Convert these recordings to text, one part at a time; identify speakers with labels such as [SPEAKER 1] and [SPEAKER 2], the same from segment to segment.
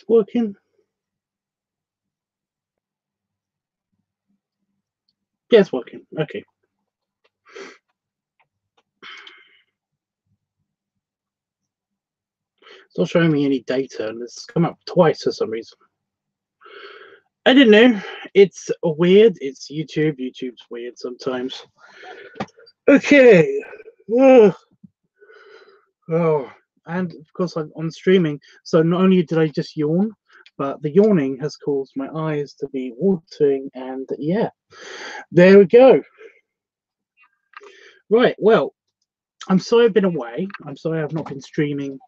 [SPEAKER 1] working? Yeah, it's working. Okay. It's not showing me any data, and it's come up twice for some reason. I don't know. It's weird. It's YouTube. YouTube's weird sometimes. Okay. Oh, and of course I'm on streaming, so not only did I just yawn, but the yawning has caused my eyes to be watering, and yeah, there we go. Right, well, I'm sorry I've been away. I'm sorry I've not been streaming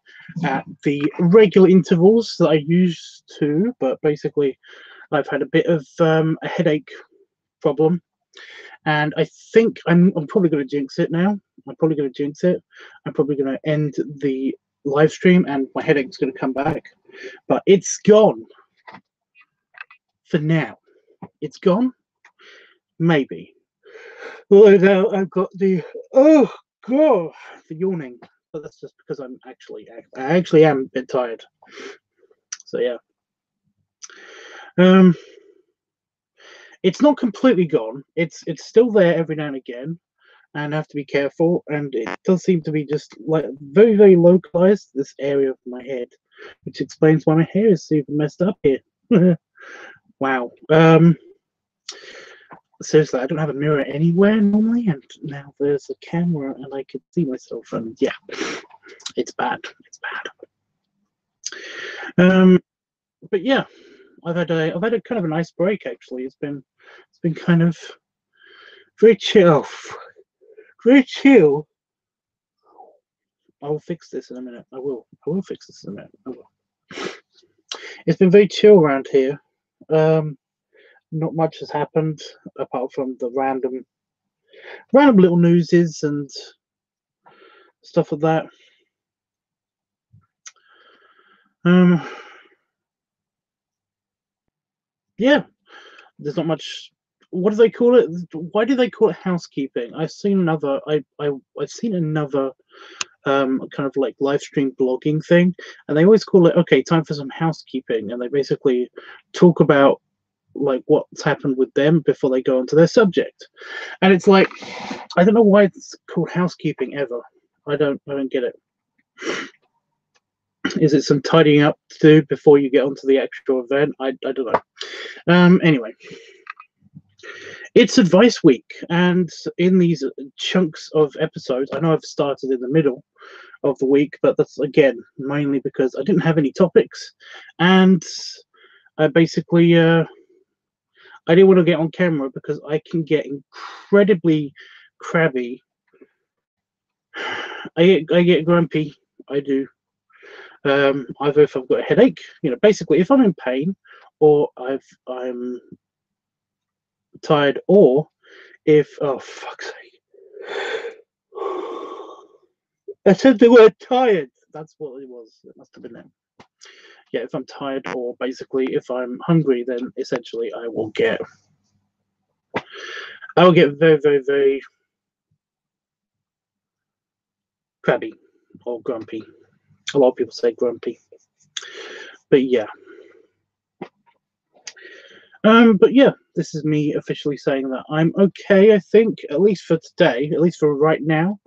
[SPEAKER 1] at the regular intervals that I used to, but basically I've had a bit of a headache problem, and I think I'm probably going to jinx it now. I'm probably going to jinx it. I'm probably going to end the live stream, and my headache's going to come back, but it's gone for now. It's gone, maybe. Although now I've got the oh god, the yawning, but that's just because I actually am a bit tired. So yeah. It's not completely gone. It's still there every now and again, and I have to be careful. And it does seem to be just like very, very localized, this area of my head, which explains why my hair is super messed up here. Wow. Seriously, I don't have a mirror anywhere normally, and now there's a camera, and I can see myself, and yeah, it's bad. It's bad. But yeah, I've had a kind of a nice break actually. It's been kind of very chill. Very chill. I will fix this in a minute. I will fix this in a minute. I will. It's been very chill around here. Not much has happened apart from the random little newses and stuff like that. Yeah, there's not much. What do they call it? Why do they call it housekeeping? I've seen another. I've seen another kind of like live stream blogging thing, and they always call it, okay, time for some housekeeping, and they basically talk about like what's happened with them before they go on to their subject. And it's like, I don't know why it's called housekeeping ever. I don't get it. Is it some tidying up to do before you get onto the actual event? I don't know. Anyway, it's advice week, and in these chunks of episodes, I know I've started in the middle of the week, but that's again mainly because I didn't have any topics, and I basically I didn't want to get on camera because I can get incredibly crabby. I get grumpy. I do. Either if I've got a headache, basically if I'm in pain, or I'm tired, or if, oh fuck's sake, I said the word tired. That's what it was. It must have been it. Yeah, if I'm tired, or basically if I'm hungry, then essentially I will get very, very, very crabby or grumpy. A lot of people say grumpy, but yeah. But yeah, this is me officially saying that I'm okay. I think, at least for today, at least for right now,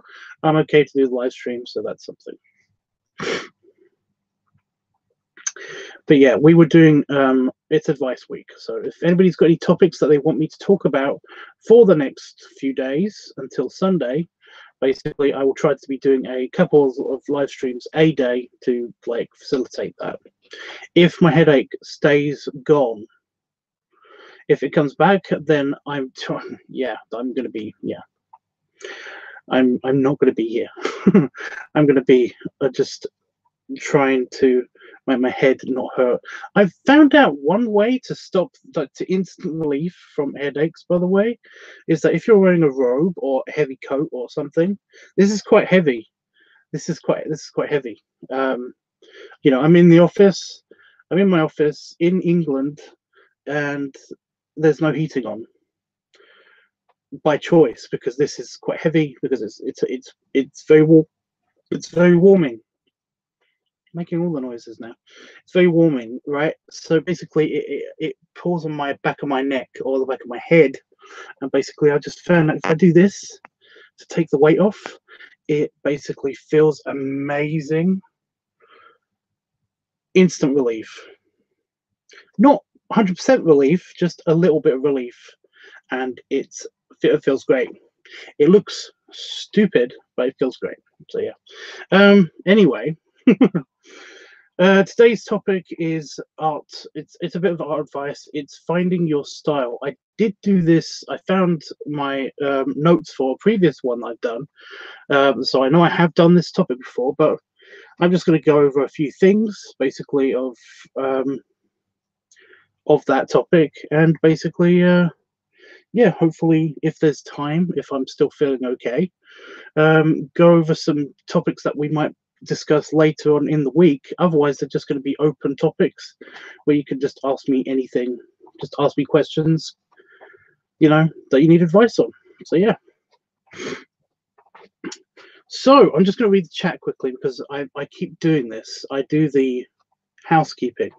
[SPEAKER 1] I'm okay to do the live stream. So that's something. But yeah, we were doing it's advice week. So if anybody's got any topics that they want me to talk about for the next few days until Sunday, basically I will try to be doing a couple of live streams a day to like facilitate that. If my headache stays gone, if it comes back, then I'm gonna be I'm not gonna be here. I'm gonna be just trying to make my head not hurt. I've found out one way to stop to instant relief from headaches, by the way, is that if you're wearing a robe or a heavy coat or something, this is quite heavy. This is quite heavy. I'm in the office. I'm in my office in England, and there's no heating on by choice because this is quite heavy because it's very warm. It's very warming. making all the noises now. It's very warming, right? So basically, it pulls on my back of my neck or the back of my head, and basically, I just found that if I do this to take the weight off, it basically feels amazing. Instant relief. Not 100% relief, just a little bit of relief, and it feels great. It looks stupid, but it feels great. So yeah. Anyway, today's topic is art. It's a bit of art advice. It's finding your style. I did do this. I found my notes for a previous one I've done. So I know I have done this topic before, but I'm just going to go over a few things, basically of that topic, and basically, yeah, hopefully, if there's time, if I'm still feeling okay, go over some topics that we might discuss later on in the week. Otherwise, they're just going to be open topics where you can just ask me anything, just ask me questions, that you need advice on. So yeah. So I'm just going to read the chat quickly because I keep doing this. I do the housekeeping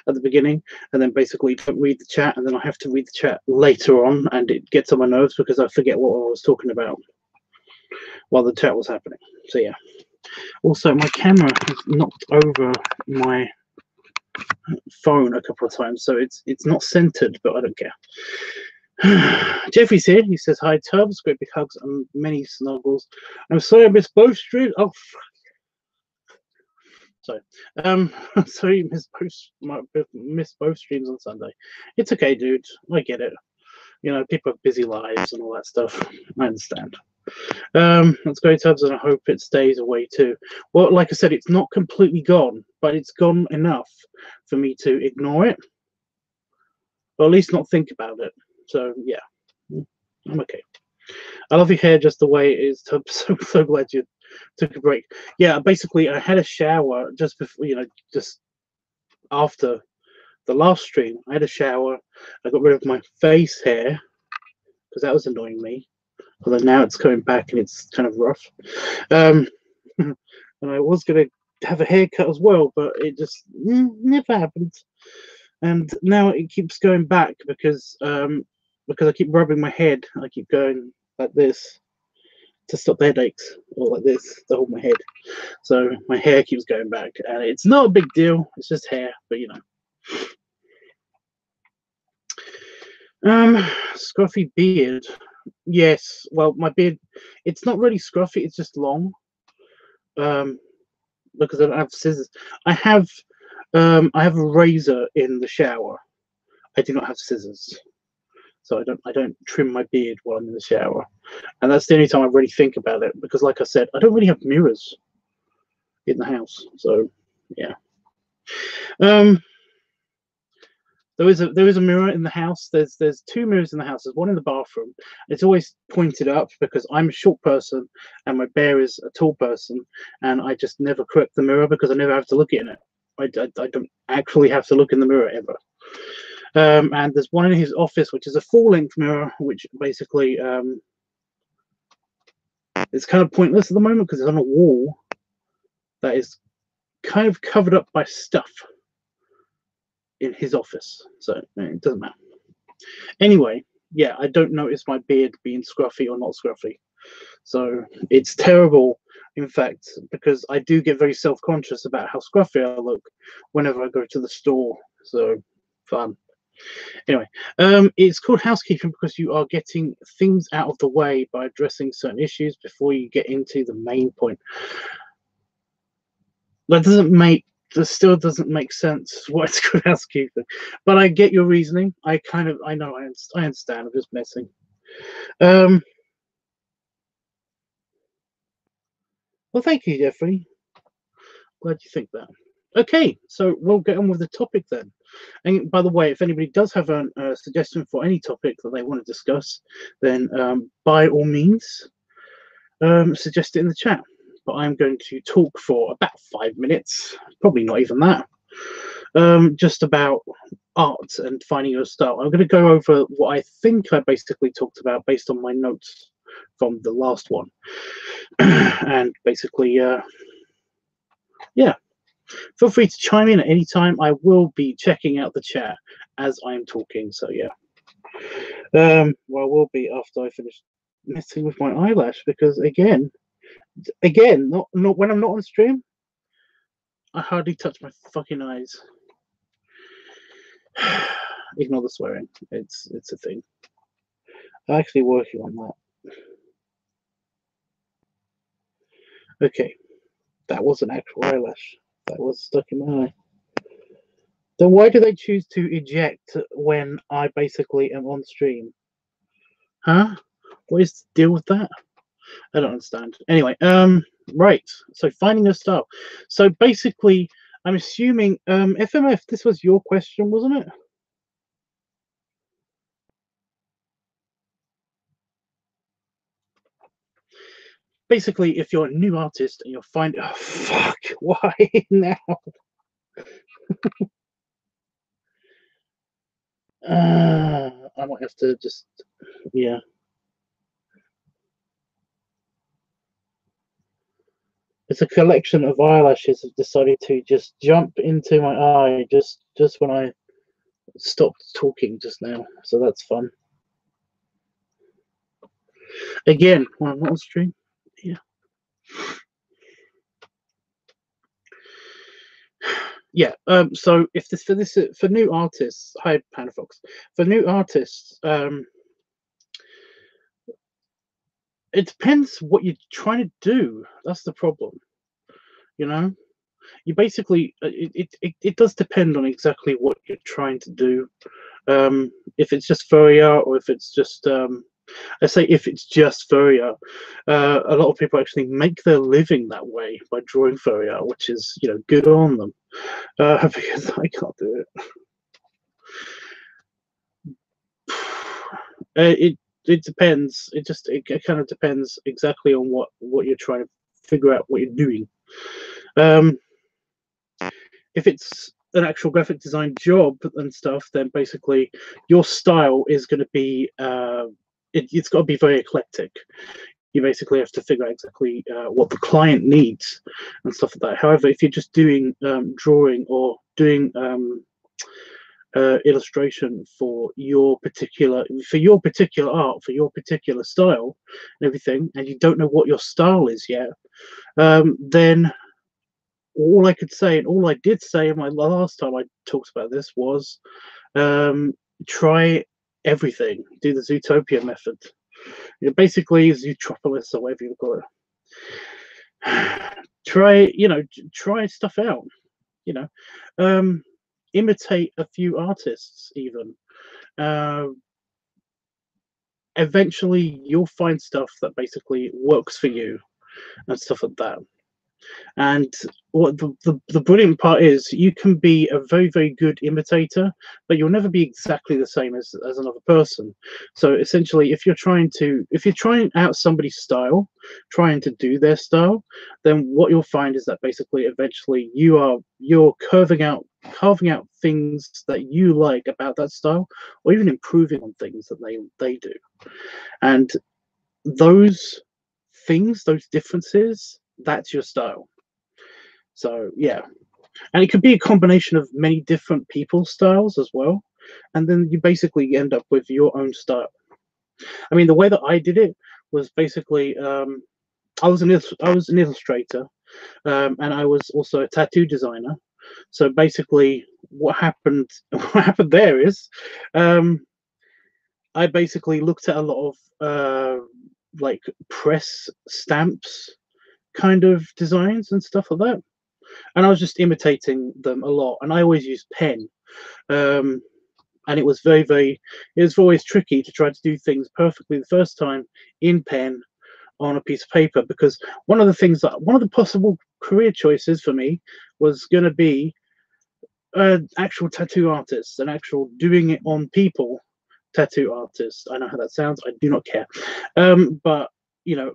[SPEAKER 1] at the beginning and then basically don't read the chat, and then I have to read the chat later on, and it gets on my nerves because I forget what I was talking about while the chat was happening. So yeah. Also, my camera has knocked over my phone a couple of times, so it's not centered, but I don't care. Jeffrey's here. He says, hi, Tubbs. Great big hugs and many snuggles. I'm sorry I missed both streams. Oh, sorry. Sorry you missed both streams on Sunday. It's okay, dude. I get it. People have busy lives and all that stuff. I understand. That's great, Tubbs, and I hope it stays away too. Well, like I said, it's not completely gone, but it's gone enough for me to ignore it, or at least not think about it. So yeah, I'm okay. I love your hair just the way it is, Tubbs. So glad you took a break. Yeah, basically, I had a shower just before, just after the last stream. I had a shower. I got rid of my face hair because that was annoying me. Although now it's coming back and it's kind of rough. And I was going to have a haircut as well, but it just never happened. And now it keeps going back because I keep rubbing my head. I keep going like this to stop the headaches, or like this to hold my head. So my hair keeps going back, and it's not a big deal. It's just hair, but scruffy beard. Yes, well, my beard, it's not really scruffy, it's just long. Because I don't have scissors. I have a razor in the shower. I do not have scissors. So I don't trim my beard while I'm in the shower. And that's the only time I really think about it, because like I said, I don't really have mirrors in the house. So yeah. There is a mirror in the house. There's two mirrors in the house. There's one in the bathroom. It's always pointed up because I'm a short person and my bear is a tall person, and I just never correct the mirror because I never have to look in it. I don't actually have to look in the mirror ever. And there's one in his office which is a full-length mirror, which basically it's kind of pointless at the moment because it's on a wall that is kind of covered up by stuff in his office, so it doesn't matter. Anyway, yeah, I don't notice my beard being scruffy or not scruffy, so it's terrible, in fact, because I do get very self-conscious about how scruffy I look whenever I go to the store. So fun. Anyway, it's called housekeeping because you are getting things out of the way by addressing certain issues before you get into the main point. That still doesn't make sense why it's called housekeeping, but I get your reasoning. I know, I understand. I'm just messing. Well, thank you, Jeffrey. Glad you think that. Okay, so we'll get on with the topic then. And by the way, if anybody does have a suggestion for any topic that they want to discuss, then by all means, suggest it in the chat. But I'm going to talk for about 5 minutes, probably not even that, just about art and finding your style. I'm going to go over what I think I basically talked about based on my notes from the last one. And basically, yeah. feel free to chime in at any time. I will be checking out the chat as I'm talking. So yeah. Well, I will be after I finish messing with my eyelash, because again, not when I'm not on stream, I hardly touch my fucking eyes. Ignore the swearing. It's a thing. I'm actually working on that. Okay, that was an actual eyelash that was stuck in my eye. Then why do they choose to eject when I basically am on stream? Huh? What is the deal with that? I don't understand. Anyway, right. So finding a style. So basically, I'm assuming, FMF, this was your question, wasn't it? Basically, if you're a new artist and you're finding, oh fuck, why now? I might have to just, yeah. It's a collection of eyelashes have decided to just jump into my eye just when I stopped talking just now. So that's fun. Again, when I'm not on stream, yeah. Yeah. So if this for new artists, hi Panafox, for new artists, it depends what you're trying to do. That's the problem. You know, you basically it does depend on exactly what you're trying to do. If it's just furry art, or if it's just I say if it's just furry art, a lot of people actually make their living that way by drawing furry art, which is, you know, good on them. Because I can't do it. It depends. It kind of depends exactly on what you're trying to figure out what you're doing. If it's an actual graphic design job and stuff, then basically your style is going to be it's got to be very eclectic. You basically have to figure out exactly what the client needs and stuff like that. However, if you're just doing drawing or doing illustration for your particular art, for your particular style and everything, and you don't know what your style is yet, then all I could say, and all I did say in my last time I talked about this, was try everything. Do the Zootopia method. Basically, Zootropolis, or whatever you call it. Try stuff out. Imitate a few artists, even. Eventually, you'll find stuff that basically works for you and stuff like that. And what the brilliant part is, you can be a very, very good imitator, but you'll never be exactly the same as another person. So essentially, if you're trying out somebody's style, trying to do their style, then what you'll find is that basically eventually you're carving out things that you like about that style, or even improving on things that they do. And those things, those differences, that's your style. So yeah, and it could be a combination of many different people's styles as well, and then you basically end up with your own style. I mean, the way that I did it was basically I was an illustrator, and I was also a tattoo designer. So basically, what happened there is, I basically looked at a lot of like press stamps kind of designs and stuff like that, and I was just imitating them a lot. And I always used pen, and it was always tricky to try to do things perfectly the first time in pen on a piece of paper, because one of the possible career choices for me was going to be an actual tattoo artist, an actual doing it on people tattoo artist. I know how that sounds. I do not care, but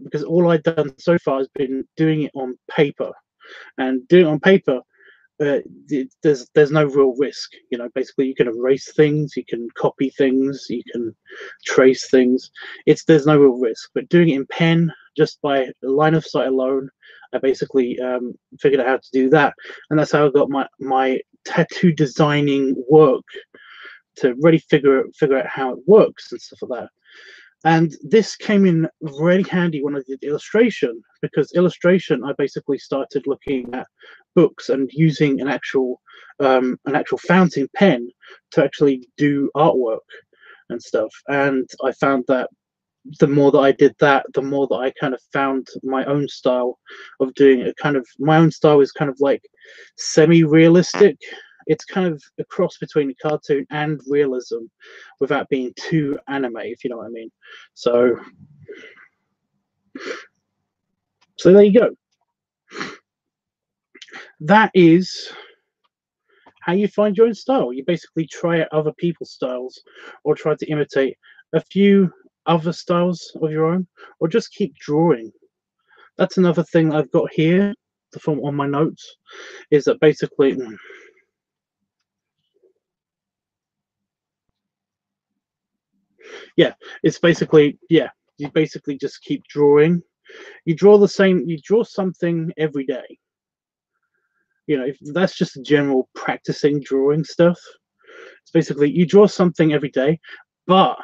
[SPEAKER 1] because all I've done so far has been doing it on paper. And doing it on paper, there's no real risk. Basically, you can erase things, you can copy things, you can trace things. There's no real risk. But doing it in pen, just by line of sight alone, I basically figured out how to do that, and that's how I got my tattoo designing work, to really figure out how it works and stuff like that. And this came in really handy when I did illustration, because illustration, I basically started looking at books and using an actual fountain pen to actually do artwork and stuff. And I found that the more that I did that, the more that I kind of found my own style of doing it. My own style is kind of like semi-realistic. It's kind of a cross between a cartoon and realism without being too anime, if you know what I mean. So there you go. That is how you find your own style. You basically try out other people's styles, or try to imitate a few other styles of your own, or just keep drawing. That's another thing I've got here from on my notes, is that basically it's basically you basically just keep drawing. You draw something every day. If that's just a general practicing drawing stuff. It's basically you draw something every day, but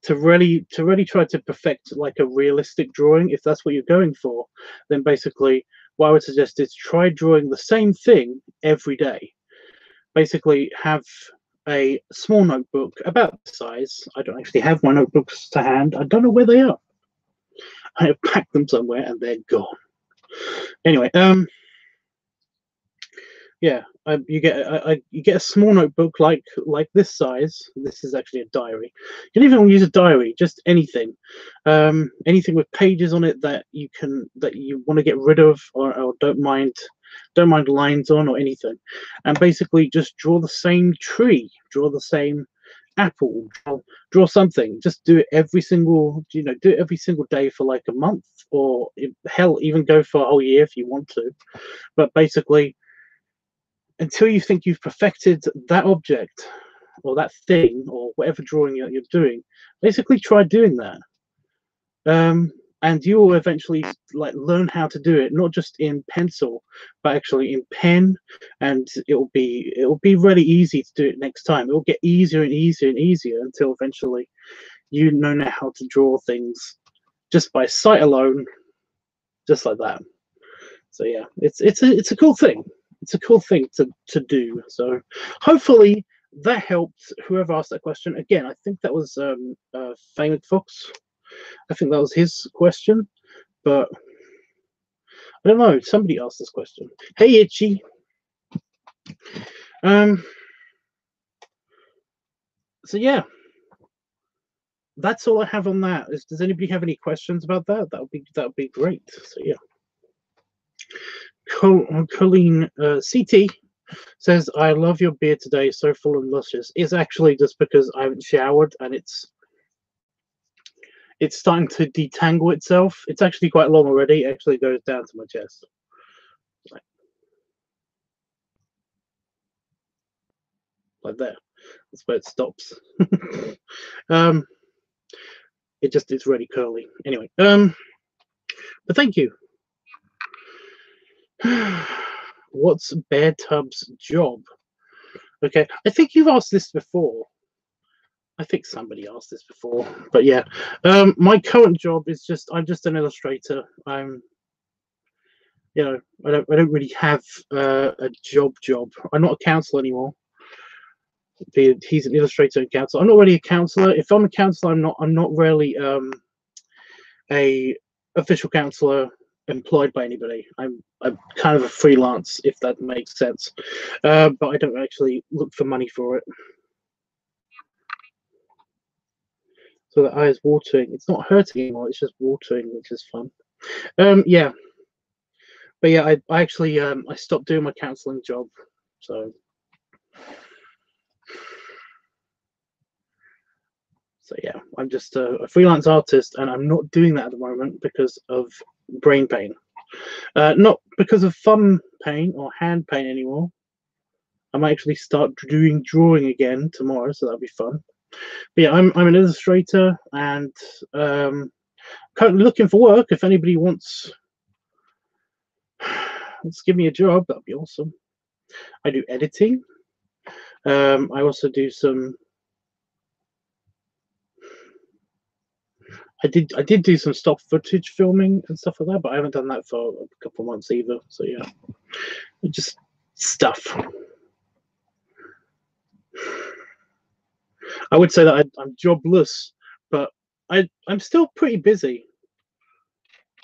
[SPEAKER 1] to really try to perfect like a realistic drawing, if that's what you're going for, then basically what I would suggest is try drawing the same thing every day. Basically have a small notebook about the size. I don't actually have my notebooks to hand. I don't know where they are. I have packed them somewhere and they're gone. Anyway, you get a small notebook like this size. This is actually a diary. You can even use a diary, just anything, anything with pages on it that you want to get rid of, or don't mind lines on, or anything. And basically just draw the same tree, draw the same apple, draw something. Just do it every single day for like a month, or hell, even go for a whole year if you want to. But basically, until you think you've perfected that object or that thing or whatever drawing you're doing, basically try doing that. And you will eventually learn how to do it, not just in pencil, but actually in pen, and it'll be really easy to do it next time. It will get easier and easier and easier until eventually you know now how to draw things just by sight alone, just like that. So yeah, it's a cool thing. It's a cool thing to do. So hopefully that helped whoever asked that question. Again, I think that was Famous Fox. I think that was his question, but I don't know. Somebody asked this question. Hey, Itchy. So yeah, that's all I have on that. Does anybody have any questions about that? That would be great. So yeah. Colleen CT says, I love your beard today, so full and luscious. It's actually just because I haven't showered and it's starting to detangle itself. It's actually quite long already. It actually goes down to my chest. Like there. That's where it stops. It's really curly. Anyway, but thank you. What's Bear Tub's job? Okay, I think you've asked this before. I think somebody asked this before, but yeah, my current job is I'm just an illustrator. I don't really have a job. I'm not a counselor anymore. He's an illustrator and counselor. I'm not really a counselor. If I'm a counselor, I'm not really a official counselor employed by anybody. I'm kind of a freelance, if that makes sense. But I don't actually look for money for it. So the eye is watering. It's not hurting anymore. It's just watering, which is fun. Yeah. But yeah, I actually I stopped doing my counselling job. So yeah, I'm just a freelance artist, and I'm not doing that at the moment because of brain pain. Not because of thumb pain or hand pain anymore. I might actually start doing drawing again tomorrow, so that'll be fun. But yeah, I'm an illustrator, and currently looking for work. If anybody wants let's give me a job. That'd be awesome. I do editing. I also do some. I did do some stock footage filming and stuff like that, but I haven't done that for a couple of months either. So yeah, just stuff. I would say that I'm jobless, but I'm still pretty busy.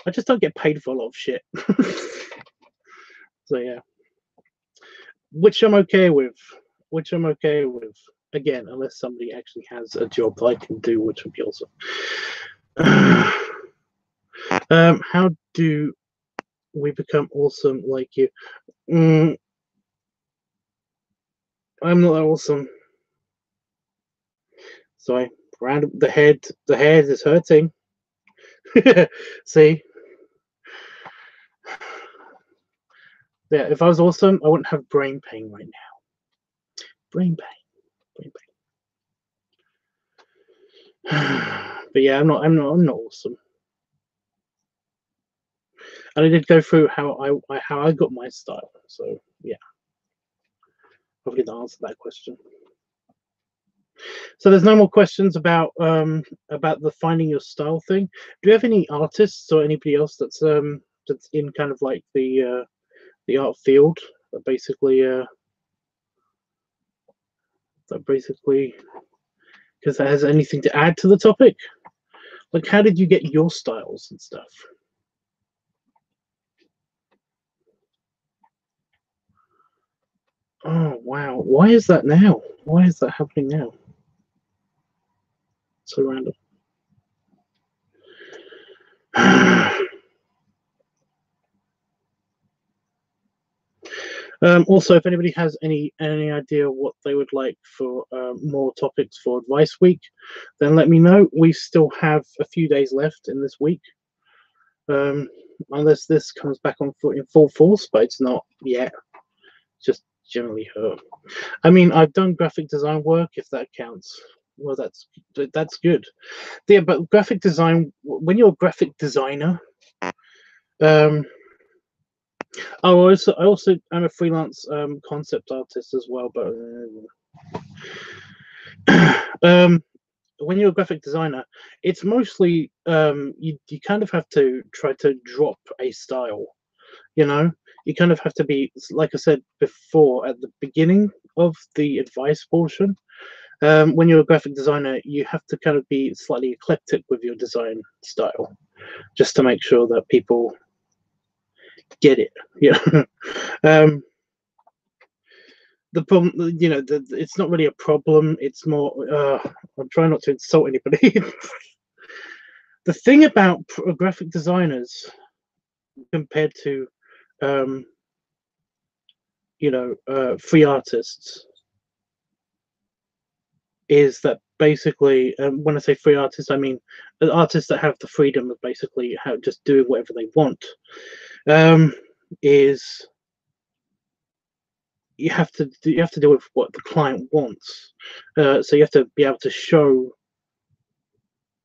[SPEAKER 1] I just don't get paid for a lot of shit. So yeah, which I'm okay with. Again, unless somebody actually has a job that I can do, which would be awesome. How do we become awesome like you? I'm not that awesome. So I round the head. The head is hurting. See? Yeah, if I was awesome, I wouldn't have brain pain right now. Brain pain. But yeah, I'm not awesome. And I did go through how I got my style. So yeah, hopefully that answered that question. So there's no more questions about the finding your style thing. Do you have any artists or anybody else that's in kind of like the art field that basically because that has anything to add to the topic? Like, how did you get your styles and stuff? Oh wow, why is that now? Why is that happening now? So random. Also, if anybody has any idea what they would like for more topics for Advice Week, then let me know. We still have a few days left in this week, unless this comes back on in full force, but it's not yet. Just generally hurt. I mean, I've done graphic design work, if that counts. Well, that's good. Yeah, but graphic design, when you're a graphic designer, I also am a freelance concept artist as well, but when you're a graphic designer, it's mostly you kind of have to try to drop a style. You know, you kind of have to be, like I said before at the beginning of the advice portion. When you're a graphic designer, you have to kind of be slightly eclectic with your design style, just to make sure that people get it. Yeah. The problem, it's not really a problem. It's more, I'm trying not to insult anybody. The thing about graphic designers compared to, free artists is that basically, when I say free artists, I mean artists that have the freedom of basically just doing whatever they want. Is you have to do with what the client wants. So you have to be able to show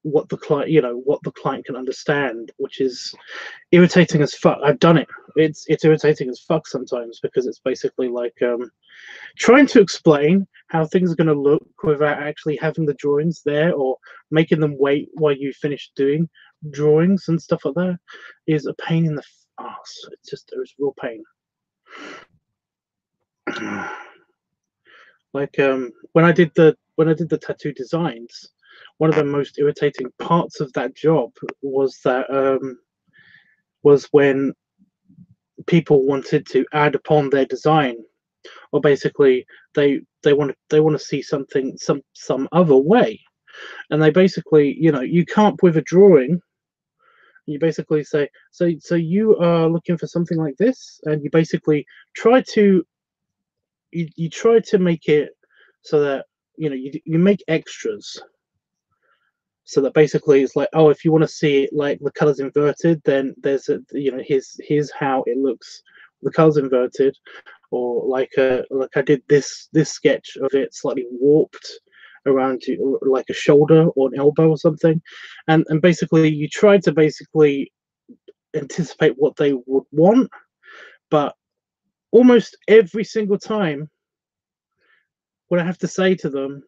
[SPEAKER 1] what the client can understand, which is irritating as fuck. I've done it. It's irritating as fuck sometimes, because it's basically like trying to explain how things are going to look without actually having the drawings there, or making them wait while you finish doing drawings and stuff like that, is a pain in the ass. It's real pain. Like when I did the tattoo designs, one of the most irritating parts of that job was when people wanted to add upon their design, or basically they want to see something some other way, and they basically, you come up with a drawing. You basically say, so you are looking for something like this, and you basically try to make it so that you make extras, so that basically it's like, oh, if you want to see it like the colors inverted, then there's here's how it looks, the colors inverted. Or like I did this sketch of it slightly warped around like a shoulder or an elbow or something, and basically you try to basically anticipate what they would want, But almost every single time when I have to say to them,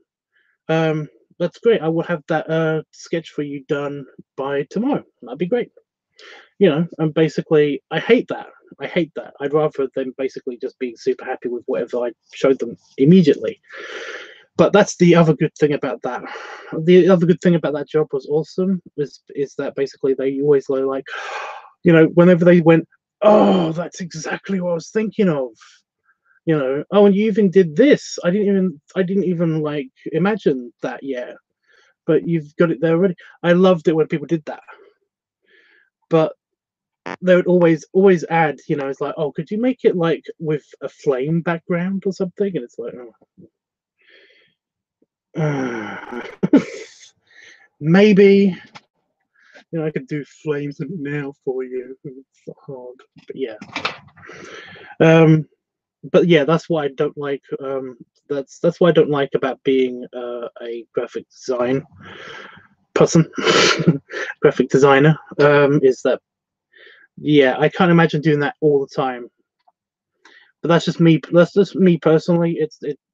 [SPEAKER 1] that's great, I will have that sketch for you done by tomorrow. That'd be great. And basically, I hate that. I'd rather them basically just being super happy with whatever I showed them immediately. But that's the other good thing about that. The other good thing about that job was awesome is that basically they always were like, whenever they went, oh, that's exactly what I was thinking of. Oh, and you even did this. I didn't even like imagine that yet, but you've got it there already. I loved it when people did that. But they would always add, it's like, oh, could you make it like with a flame background or something? And it's like, maybe, I could do flames now for you. It's hard, but yeah. But yeah, that's what I don't like. That's what I don't like about being a graphic design person, graphic designer. Is that, yeah, I can't imagine doing that all the time. But that's just me. That's just me personally.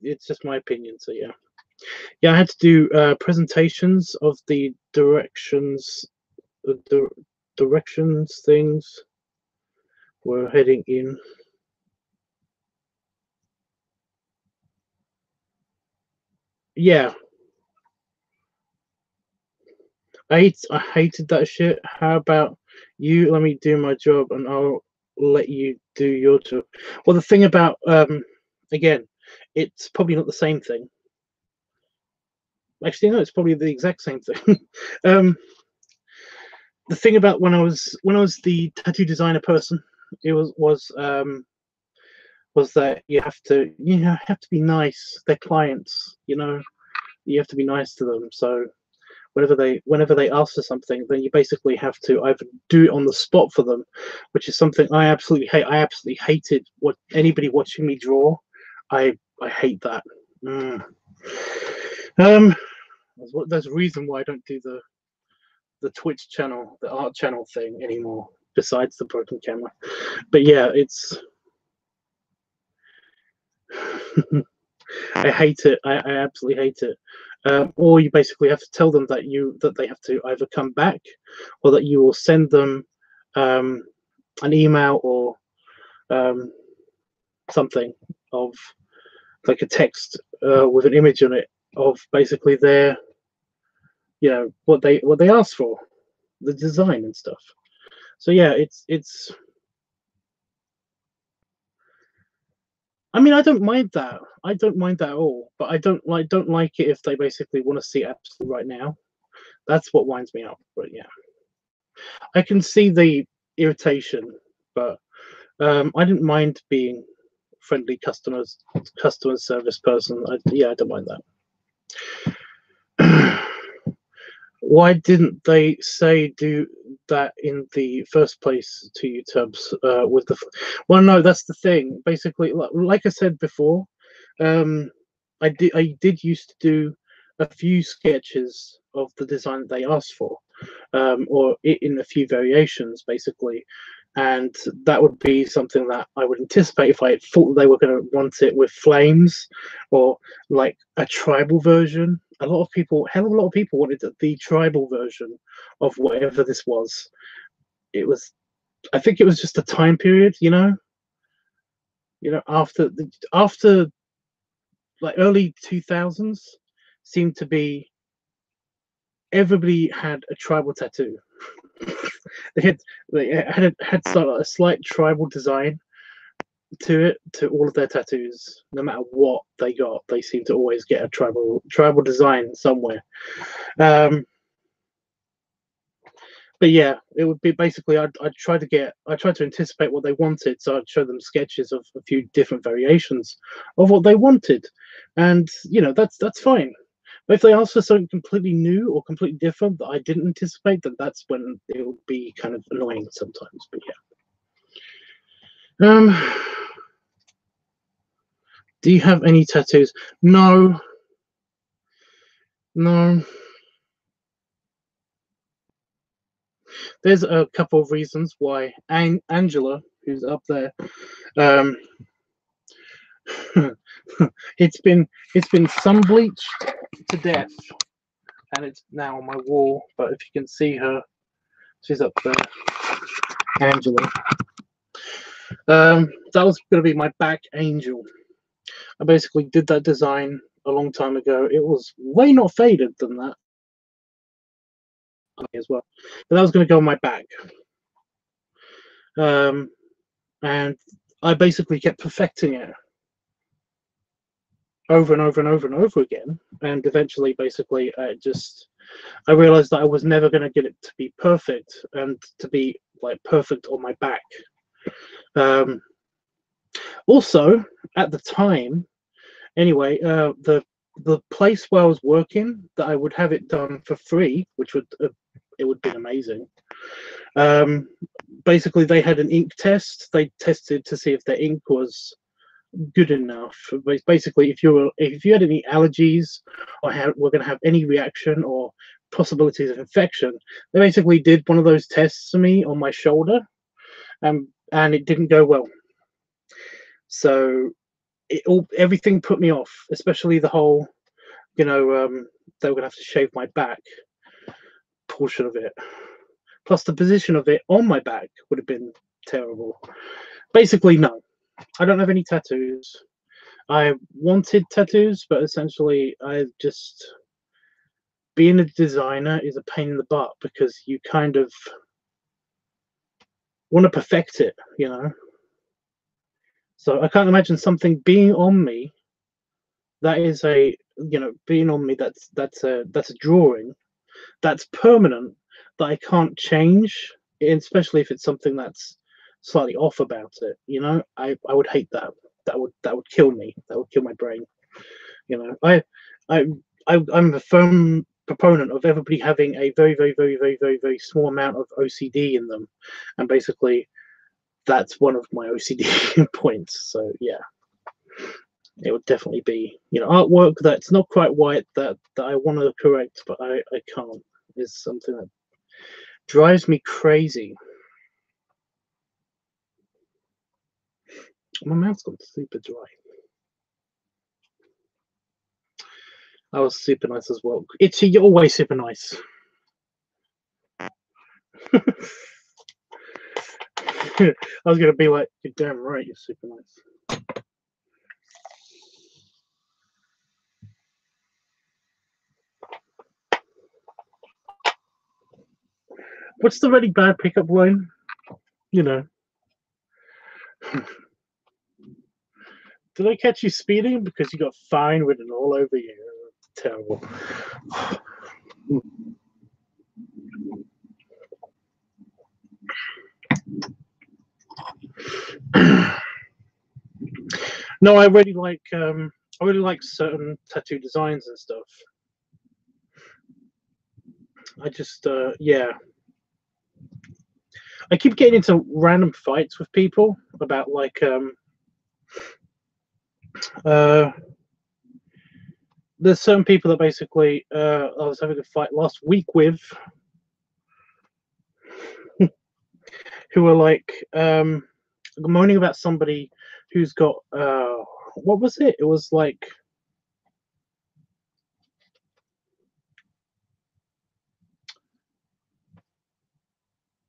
[SPEAKER 1] It's just my opinion. So yeah, I had to do presentations of the directions things we're heading in. Yeah, I hated that shit. How about you let me do my job and I'll let you do your job? Well, the thing about again, it's probably not the same thing. Actually, no, it's probably the exact same thing. The thing about when I was the tattoo designer person, it was that you have to be nice. They're clients, you have to be nice to them. So whenever they ask for something, then you basically have to either do it on the spot for them, which is something I absolutely hate. I absolutely hated what anybody watching me draw. I hate that. There's a reason why I don't do the Twitch channel, the art channel thing anymore, besides the broken camera. But yeah, it's I hate it. I absolutely hate it. Or you basically have to tell them that they have to either come back, or that you will send them an email or something of like a text with an image on it of basically their what they asked for, the design and stuff. So yeah, it's I mean, I don't mind that. I don't mind that at all. But I don't like it if they basically want to see it absolutely right now. That's what winds me up. But yeah, I can see the irritation, but I didn't mind being friendly customer service person. I don't mind that. Why didn't they say do that in the first place to you, Tubbs? With the well, no, that's the thing. Basically, like I said before, I did used to do a few sketches of the design that they asked for, or in a few variations, basically. And that would be something that I would anticipate if I thought they were going to want it with flames or like a tribal version. Hell of a lot of people wanted the tribal version of whatever this was. I think it was just a time period, after like early 2000s seemed to be everybody had a tribal tattoo. they had sort of a slight tribal design to all of their tattoos. No matter what they got, they seem to always get a tribal design somewhere. But yeah, it would be basically I'd try to anticipate what they wanted, so I'd show them sketches of a few different variations of what they wanted, and that's fine. But if they ask for something completely new or completely different that I didn't anticipate, then that's when it will be kind of annoying sometimes. But yeah. Do you have any tattoos? No. No. there's a couple of reasons why Angela, who's up there, um, it's been sun bleached to death, and it's now on my wall. But if you can see her, she's up there, Angela. That was going to be my back angel. I basically did that design a long time ago. It was way not faded than that as well, but that was going to go on my back. And I basically kept perfecting it over and over and over and over again, and eventually basically I realized that I was never going to get it to be perfect and to be like perfect on my back. Also at the time anyway, the place where I was working, that I would have it done for free, which would it would be amazing. Basically they had an ink test. They tested to see if the ink was good enough. Basically, if you had any allergies or were going to have any reaction or possibilities of infection, they basically did one of those tests to me on my shoulder, and it didn't go well. So everything put me off, especially the whole, they were going to have to shave my back portion of it. Plus the position of it on my back would have been terrible. Basically, no. I don't have any tattoos. I wanted tattoos, but essentially being a designer is a pain in the butt, because you kind of want to perfect it, So I can't imagine something being on me that is being on me that's a drawing that's permanent, that I can't change, especially if it's something that's slightly off about it. I would hate that. That would kill me. That would kill my brain. I'm a firm proponent of everybody having a very, very, very, very, very, very small amount of OCD in them, and basically that's one of my OCD points. So yeah, it would definitely be artwork that's not quite white that I want to correct, but I can't. Is something that drives me crazy. My mouth's gone super dry. I was super nice as well. You're always super nice. I was gonna be like, you're damn right, you're super nice. What's the really bad pickup line? Did I catch you speeding because you got fine written all over you? Terrible. No, I really like certain tattoo designs and stuff. I just yeah. I keep getting into random fights with people about there's certain people that basically I was having a fight last week with, who were moaning about somebody who's got what was it? It was like,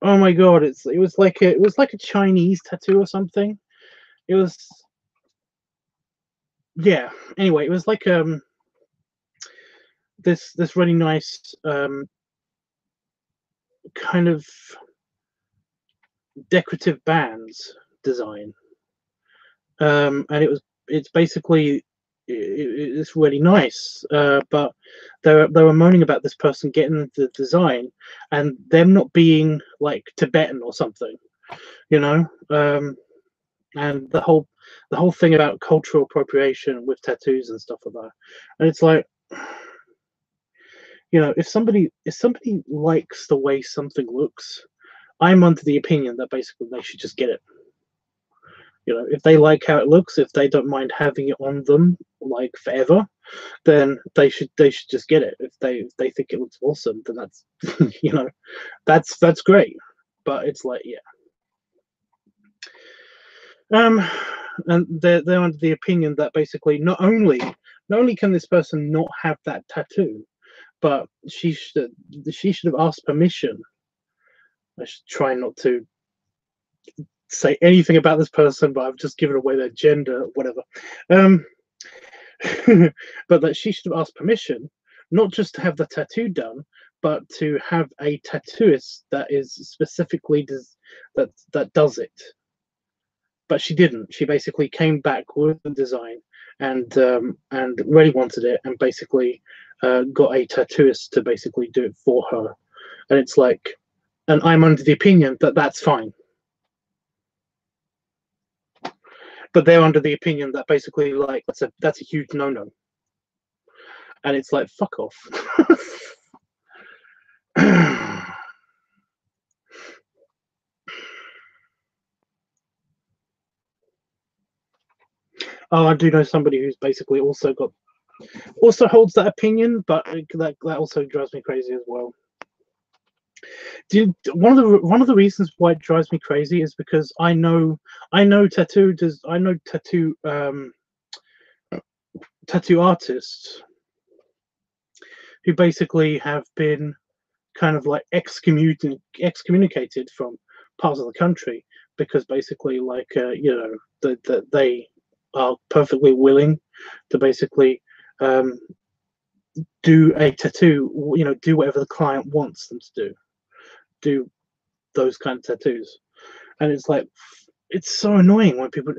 [SPEAKER 1] oh my god, it was like a Chinese tattoo or something. It was, yeah. Anyway, it was like this really nice kind of decorative bands design, and it's basically it's really nice, but they were moaning about this person getting the design and them not being like Tibetan or something, and the whole thing about cultural appropriation with tattoos and stuff like that. And it's like, if somebody likes the way something looks, I'm under the opinion that basically they should just get it. You know, if they like how it looks, if they don't mind having it on them like forever, then they should just get it. If they think it looks awesome, then that's you know, that's great. But it's like, yeah. And they're under the opinion that basically not only can this person not have that tattoo, but she should have asked permission. I should try not to say anything about this person, but I've just given away their gender, whatever. But that she should have asked permission, not just to have the tattoo done, but to have a tattooist that is specifically that does it. But she didn't. She basically came back with the design and really wanted it, and basically got a tattooist to basically do it for her. And it's like, and I'm under the opinion that that's fine. But they're under the opinion that basically, like, that's a huge no-no. And it's like, fuck off. Oh, I do know somebody who's basically also holds that opinion, but that also drives me crazy as well. One of the reasons why it drives me crazy is because I know tattoo artists who basically have been kind of like excommunicated from parts of the country because basically, like, you know, that they are perfectly willing to basically do a tattoo, you know, do whatever the client wants them to do those kind of tattoos. And it's like, it's so annoying when people,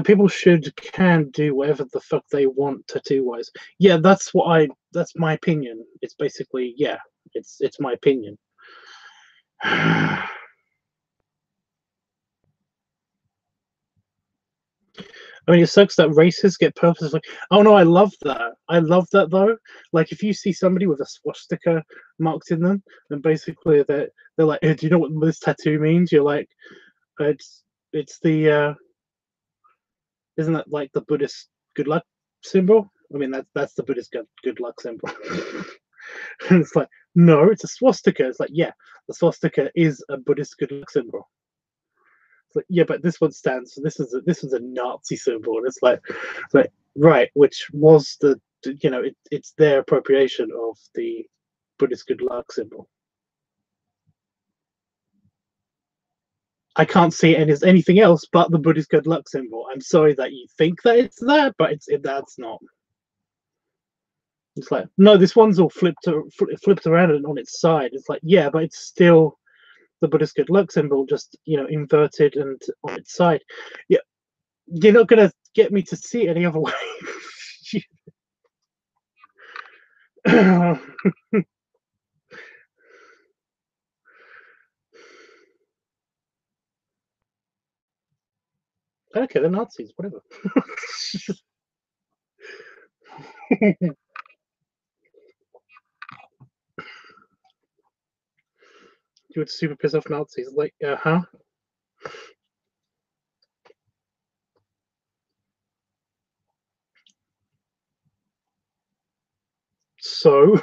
[SPEAKER 1] people can do whatever the fuck they want tattoo wise. Yeah, that's my opinion. It's basically, yeah, it's my opinion. I mean, it sucks that racists get purposely. Oh no, I love that. I love that though. Like, if you see somebody with a swastika marked in them, and basically they're like, hey, "Do you know what this tattoo means?" You're like, "It's the isn't that like the Buddhist good luck symbol?" I mean, that's the Buddhist good luck symbol. And it's like, no, it's a swastika. It's like, yeah, the swastika is a Buddhist good luck symbol. Like, yeah, but this one stands. This is a Nazi symbol, and it's like right, which was it's their appropriation of the Buddhist good luck symbol. I can't see it as anything else but the Buddhist good luck symbol. I'm sorry that you think that it's that, but that's not. It's like, no, this one's all flipped around and on its side. It's like, yeah, but it's still the Buddhist good luck symbol, just inverted and on its side. Yeah, you're not gonna get me to see it any other way. Okay, they're Nazis, whatever. You would super piss off Nazis, like, huh? So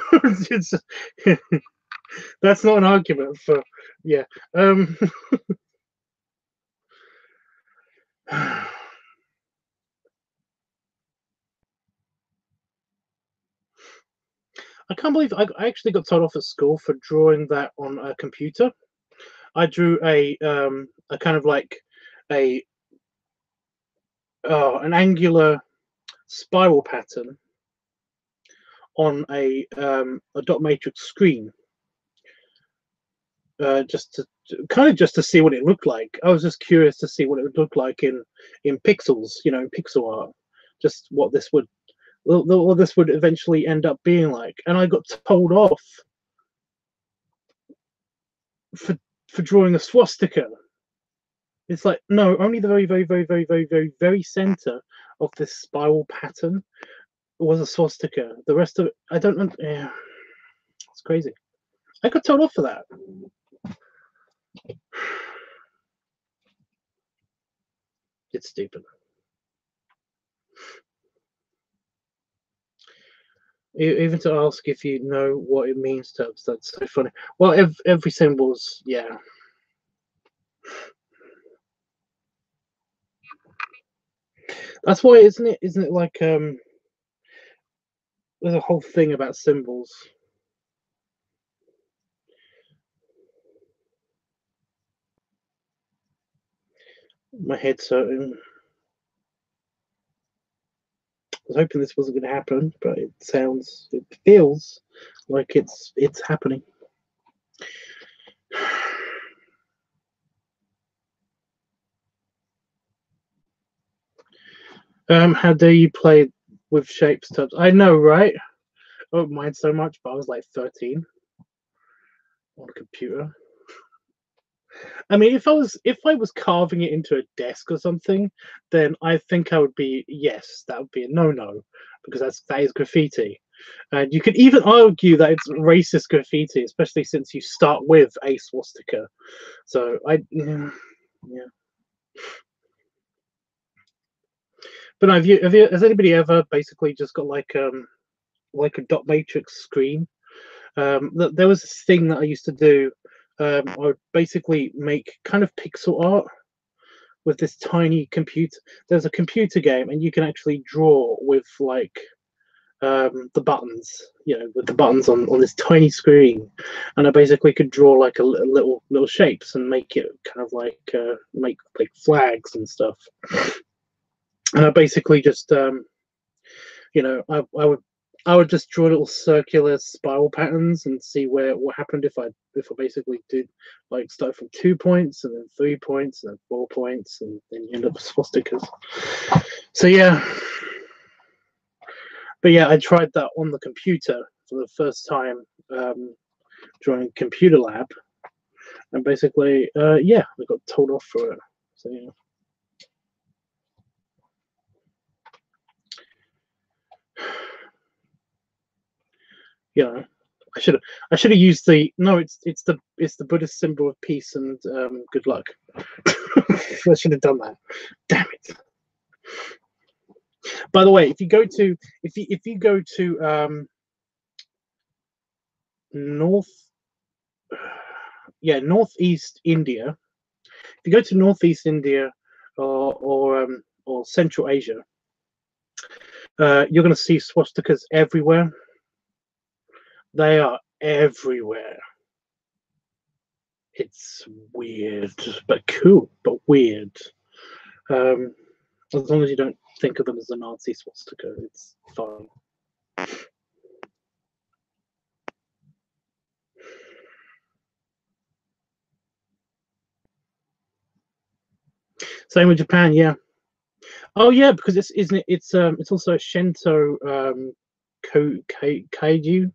[SPEAKER 1] that's not an argument for, yeah. I can't believe I actually got told off at school for drawing that on a computer. I drew a kind of like an angular spiral pattern on a dot matrix screen, just to see what it looked like. I was just curious to see what it would look like in pixels, in pixel art, just what this would eventually end up being like. And I got told off for drawing a swastika. It's like, no, only the very, very, very, very, very, very, very center of this spiral pattern was a swastika. The rest of it, I don't know. Yeah, it's crazy. I got told off for that. It's stupid. Even to ask if you know what it means, Tubbs, that's so funny. Well, every symbol's, yeah. That's why, isn't it? Isn't it like there's a whole thing about symbols. My head's hurting. I was hoping this wasn't going to happen, but it feels like it's happening. How dare you play with shapes, Tubbs? I know, right? I don't mind so much, but I was like 13 on a computer. I mean, if I was carving it into a desk or something, then I think I would be, yes, that would be a no because that is graffiti. And you could even argue that it's racist graffiti, especially since you start with a swastika. So yeah. But has anybody ever basically just got like a dot matrix screen? There was this thing that I used to do. I would basically make kind of pixel art with this tiny computer. There's a computer game, and you can actually draw with like the buttons, with the buttons on this tiny screen. And I basically could draw like a little shapes and make it kind of like make like flags and stuff. And I basically just I would just draw little circular spiral patterns and see what happened if I basically did like start from 2 points and then 3 points and then 4 points and then you end up with swastikas. So yeah. But yeah, I tried that on the computer for the first time during computer lab, and basically I got told off for it. So yeah. Yeah, I should have used the it's the Buddhist symbol of peace and good luck. I should have done that. Damn it. By the way, if you go to northeast India, if you go to northeast India or Central Asia, you're going to see swastikas everywhere. They are everywhere. It's weird, but cool, but weird. As long as you don't think of them as a Nazi swastika, it's fine. Same with Japan, yeah. Oh yeah, because it's also a Shinto kaiju.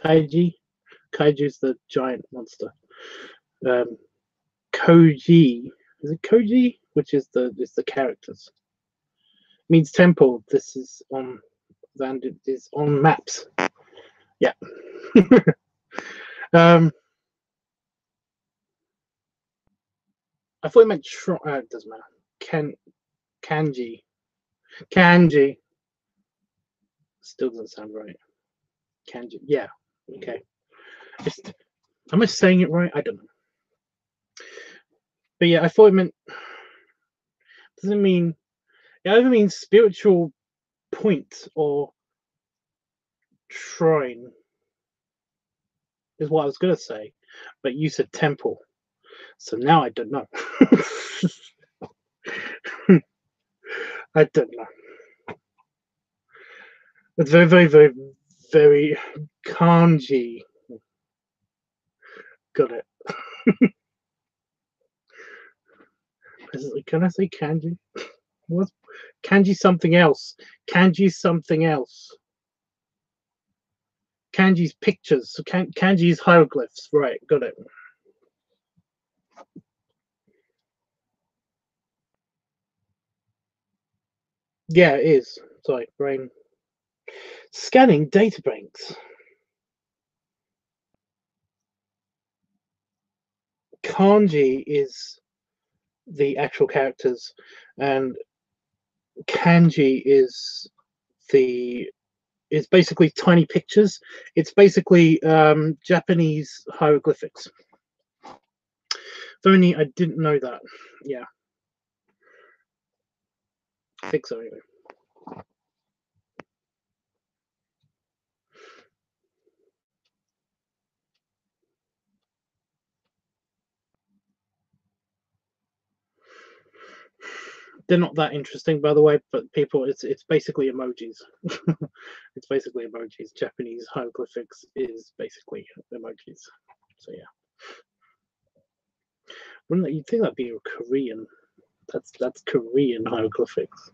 [SPEAKER 1] Kaiju's the giant monster. Koji, is it Koji? Which is the characters. It means temple. This is on it is on maps. Yeah. I thought it meant it doesn't matter. Kanji. Still doesn't sound right. Kanji. Yeah. Okay. Am I saying it right? I don't know. But yeah, I thought it meant. Doesn't mean. It either means spiritual point or shrine. Is what I was gonna say, but you said temple, so now I don't know. I don't know. It's very, very, very, very kanji. Got it. Can I say kanji? What's kanji? Something else. Kanji something else. Kanji's pictures. So kanji's hieroglyphs. Right, got it. Yeah, it is. Sorry, brain. Scanning data banks. Kanji is the actual characters, and kanji is basically tiny pictures. It's basically Japanese hieroglyphics. If only I didn't know that. Yeah, I think so anyway. They're not that interesting, by the way, but people, it's basically emojis. It's basically emojis. Japanese hieroglyphics is basically emojis. So yeah, wouldn't you think that'd be a Korean? That's Korean hieroglyphics.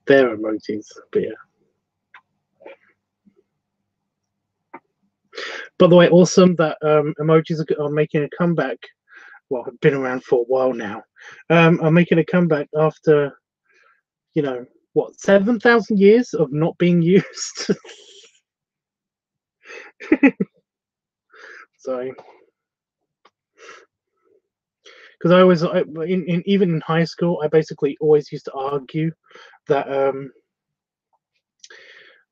[SPEAKER 1] They're emojis, but yeah. By the way, awesome that emojis are making a comeback. Well, have been around for a while now. Are making a comeback after, what, 7,000 years of not being used. So, because even in high school, I basically always used to argue that when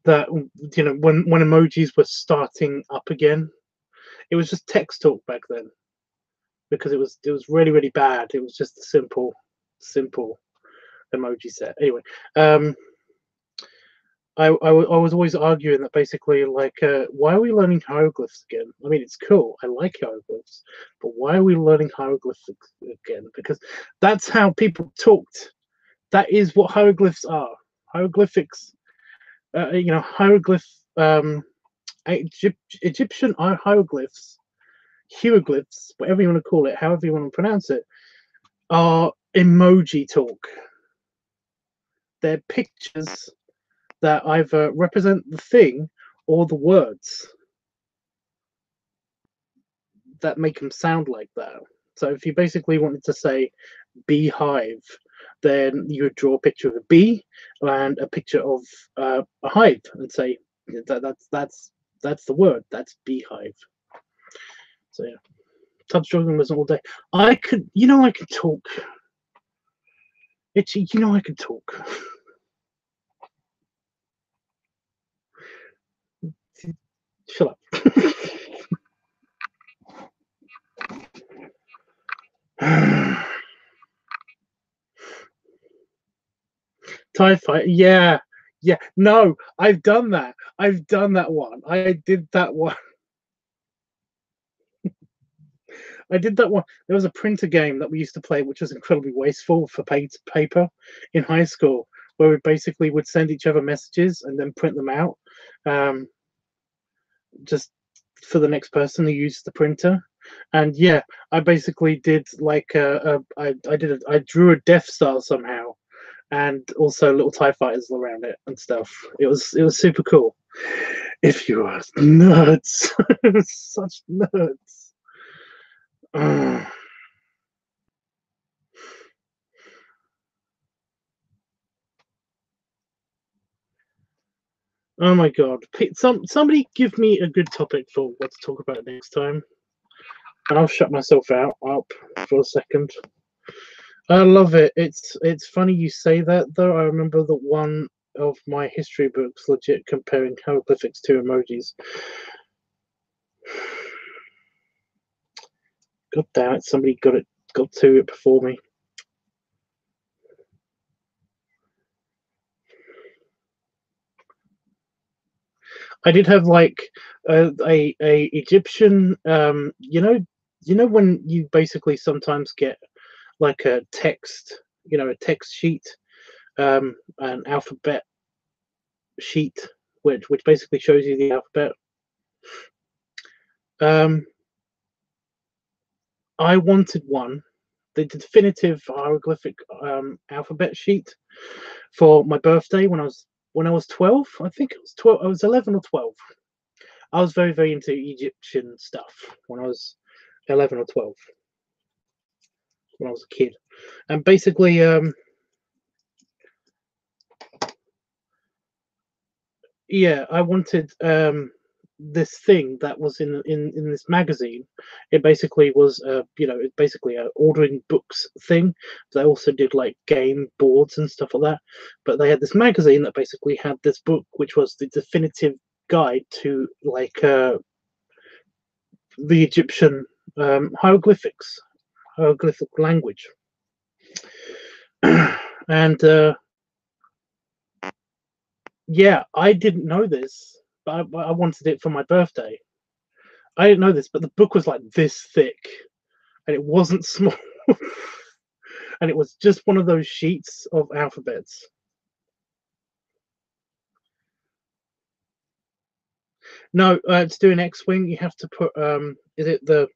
[SPEAKER 1] emojis were starting up again, it was just text talk back then, because it was really, really bad. It was just a simple emoji set. Anyway, I was always arguing that basically, like, why are we learning hieroglyphs again? I mean, it's cool. I like hieroglyphs, but why are we learning hieroglyphs again? Because that's how people talked. That is what hieroglyphs are. Hieroglyphics, hieroglyph, Egyptian hieroglyphs, whatever you want to call it, however you want to pronounce it, are emoji talk. They're pictures that either represent the thing or the words that make them sound like that. So if you basically wanted to say beehive, then you would draw a picture of a bee and a picture of a hive and say that's the word. That's beehive. So yeah, touch drawing was all day. I could talk. Itchy, I could talk. Shut up. TIE fighter, yeah. No, I've done that. One. I did that one. I did that one. There was a printer game that we used to play, which was incredibly wasteful for paper in high school, where we basically would send each other messages and then print them out, just for the next person who used the printer. And yeah, I basically did like I drew a Death Star somehow, and also little TIE fighters around it and stuff. It was super cool. If you are nerds, such nerds. Oh my god! Somebody give me a good topic for what to talk about next time, and I'll shut myself up for a second. I love it. It's funny you say that though. I remember that one of my history books legit comparing hieroglyphics to emojis. God damn it! Somebody got to it before me. I did have like a Egyptian, you know when you basically sometimes get like a text, a text sheet, an alphabet sheet, which basically shows you the alphabet. I wanted one, the definitive hieroglyphic alphabet sheet for my birthday when I was 12. I think it was 12. I was 11 or 12. I was very, very into Egyptian stuff when I was 11 or 12, when I was a kid. And basically, yeah, I wanted this thing that was in this magazine. It basically was it's basically a ordering books thing. They also did like game boards and stuff like that. But they had this magazine that basically had this book, which was the definitive guide to like the Egyptian hieroglyphics, hieroglyphic language. And yeah, I didn't know this, but I wanted it for my birthday. I didn't know this, but the book was like this thick, and it wasn't small, and it was just one of those sheets of alphabets. No, to do an X-wing, you have to put is it the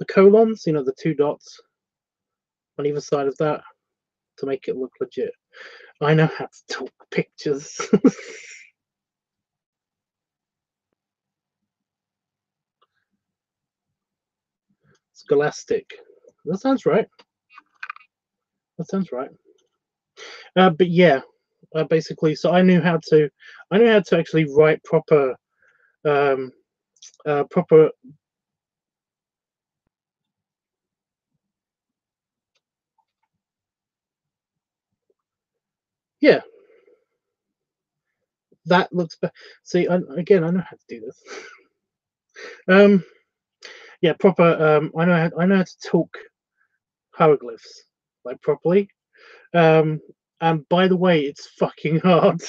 [SPEAKER 1] colons? You know, the two dots on either side of that to make it look legit. I know how to talk pictures. Scholastic. That sounds right. That sounds right. But yeah, basically, so I knew how to actually write um, proper. Yeah, that looks. See, again, I know how to do this. Um, yeah, proper. I know how to talk hieroglyphs like properly. Um, and by the way, it's fucking hard.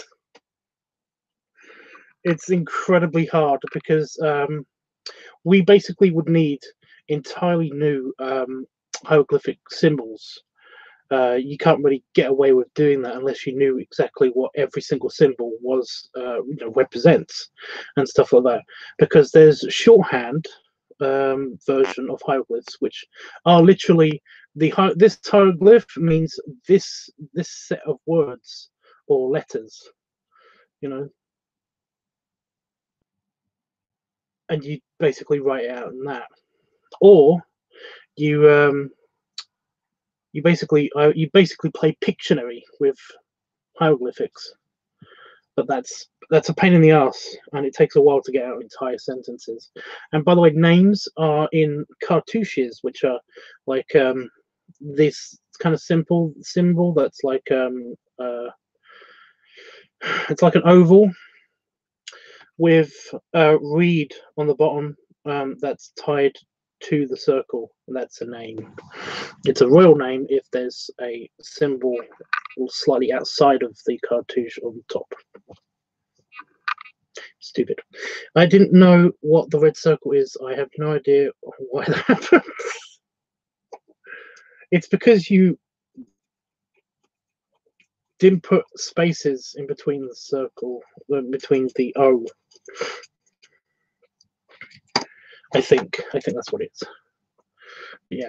[SPEAKER 1] It's incredibly hard because we basically would need entirely new hieroglyphic symbols. You can't really get away with doing that unless you knew exactly what every single symbol was, represents, and stuff like that. Because there's shorthand version of hieroglyphs, which are literally this hieroglyph means this set of words or letters, you know, and you basically write it out in that, or you you basically play Pictionary with hieroglyphics, but that's a pain in the ass, and it takes a while to get out entire sentences. And by the way, names are in cartouches, which are like this kind of simple symbol that's like it's like an oval with a reed on the bottom that's tied to the circle, and that's a name. It's a royal name if there's a symbol slightly outside of the cartouche on the top. Stupid. I didn't know what the red circle is. I have no idea why that happened. It's because you didn't put spaces in between the circle, between the O. I think that's what it is. Yeah.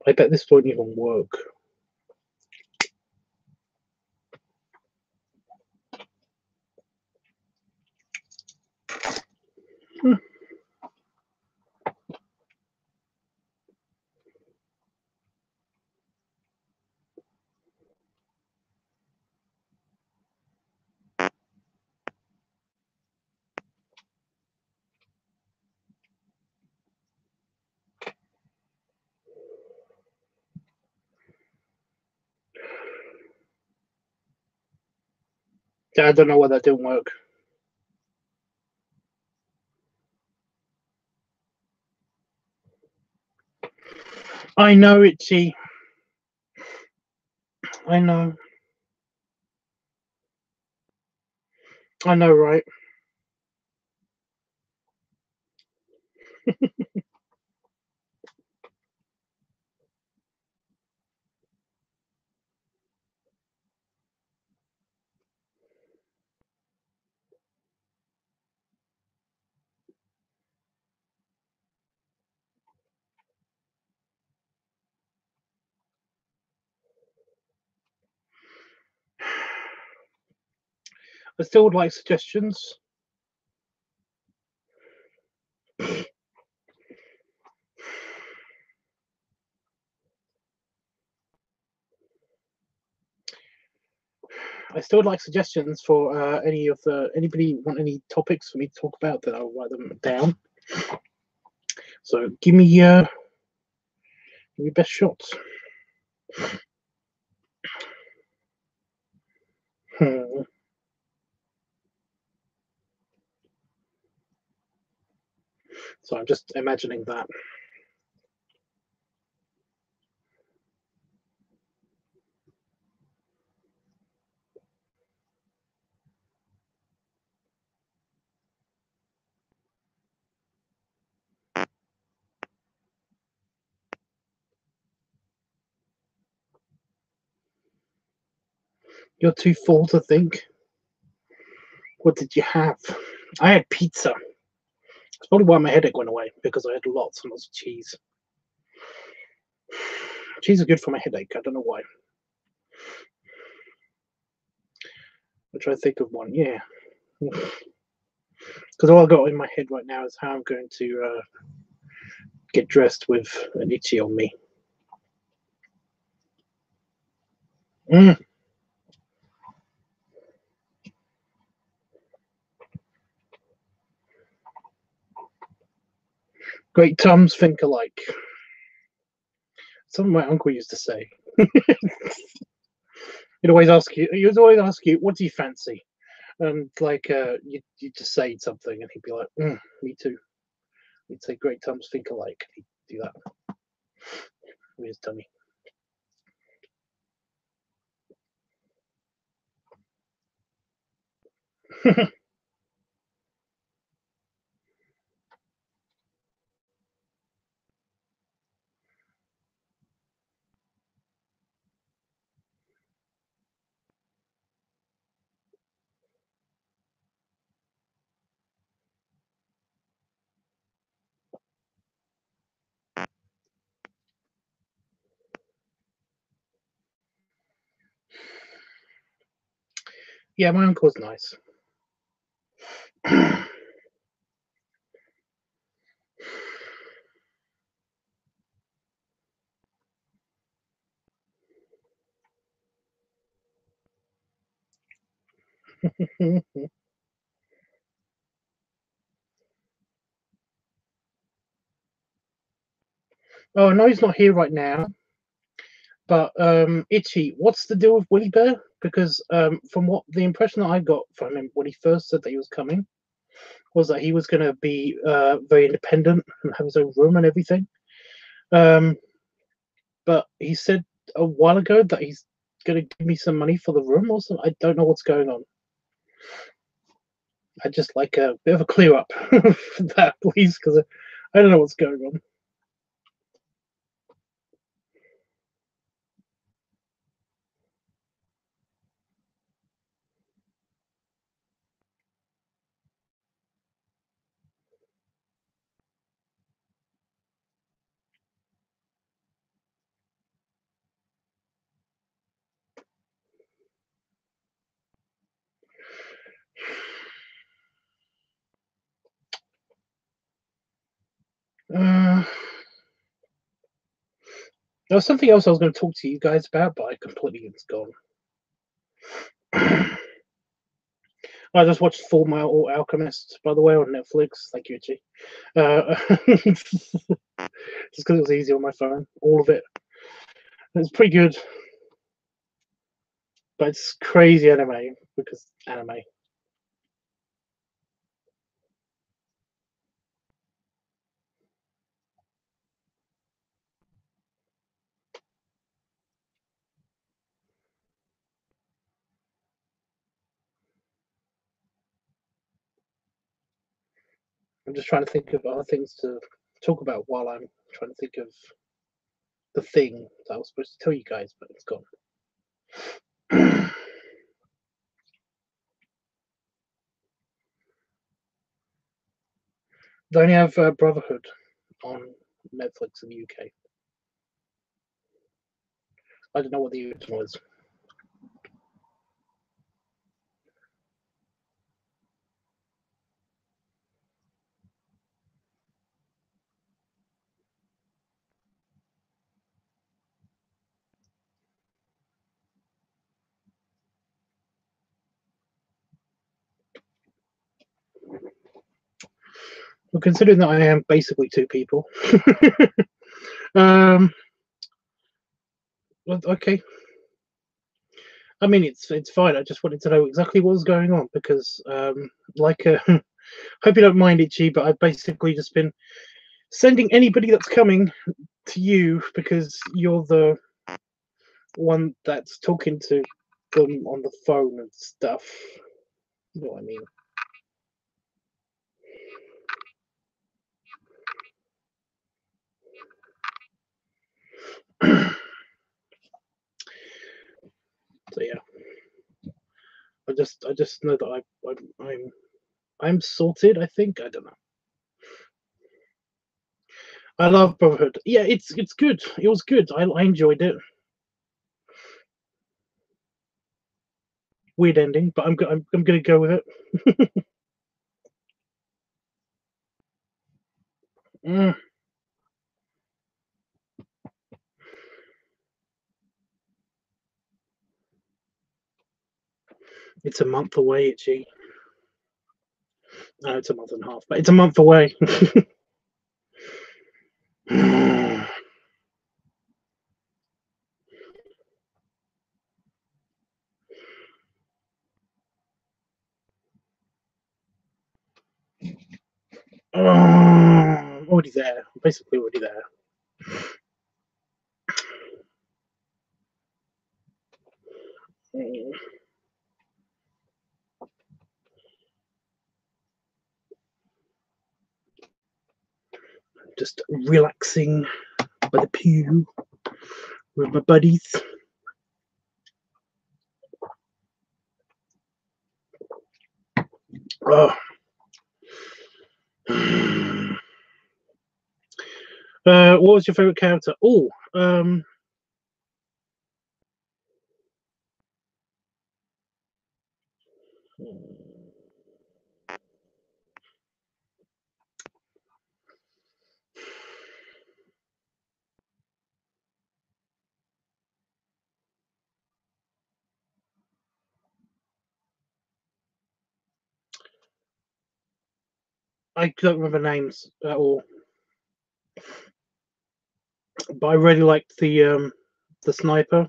[SPEAKER 1] I bet this won't even work. I don't know why that didn't work. I know, Itchy. I know. I know, right? I still would like suggestions. still would like suggestions for anybody want any topics for me to talk about, then I'll write them down. So give me your best shots. So I'm just imagining that. You're too full to think. What did you have? I had pizza. That's probably why my headache went away, because I had lots and lots of cheese. Cheese is good for my headache. I don't know why. I'll try to think of one. Yeah. Because all I've got in my head right now is how I'm going to get dressed with an itchy on me. Great Tums think alike. Something my uncle used to say. He'd always ask you, what do you fancy? And like you just say something and he'd be like, me too. He'd say great Tums think alike. He'd do that with his tummy. Yeah, my uncle's nice. Oh, no, he's not here right now. But Itchy, what's the deal with Willie Bear? Because from what the impression that I got from him when he first said that he was coming was that he was going to be very independent and have his own room and everything. But he said a while ago that he's going to give me some money for the room or something. I don't know what's going on. I'd just like a bit of a clear up for that, please, because I don't know what's going on. There was something else I was going to talk to you guys about, but I completely it's gone. I just watched Full Metal Alchemist, by the way, on Netflix. Thank you, Itchy. Just because it was easy on my phone, all of it. It's pretty good, but it's crazy anime because anime. I'm just trying to think of other things to talk about while I'm trying to think of the thing that I was supposed to tell you guys, but it's gone. They only have Brotherhood on Netflix in the UK. I don't know what the original is. Well, considering that I am basically two people. Well, okay. I mean, it's fine. I just wanted to know exactly what was going on because, like, hope you don't mind, Itchy, but I've basically just been sending anybody that's coming to you because you're the one that's talking to them on the phone and stuff. You know what I mean? So yeah, I just know that I'm sorted. I think I don't know. I love Brotherhood. Yeah, it's good. It was good. I enjoyed it. Weird ending, but I'm gonna go with it. Mm, it's a month away, Itchy. No, it's a month and a half, but it's a month away. Already there. Basically already there. Just relaxing by the pew with my buddies. Oh. What was your favorite character? Oh, I don't remember names at all, but I really liked the sniper.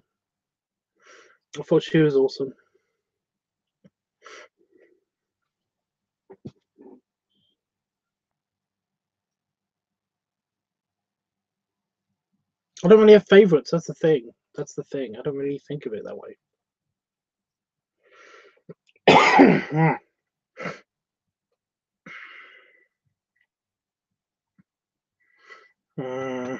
[SPEAKER 1] I thought she was awesome. I don't really have favorites. That's the thing. That's the thing. I don't really think of it that way. Mm.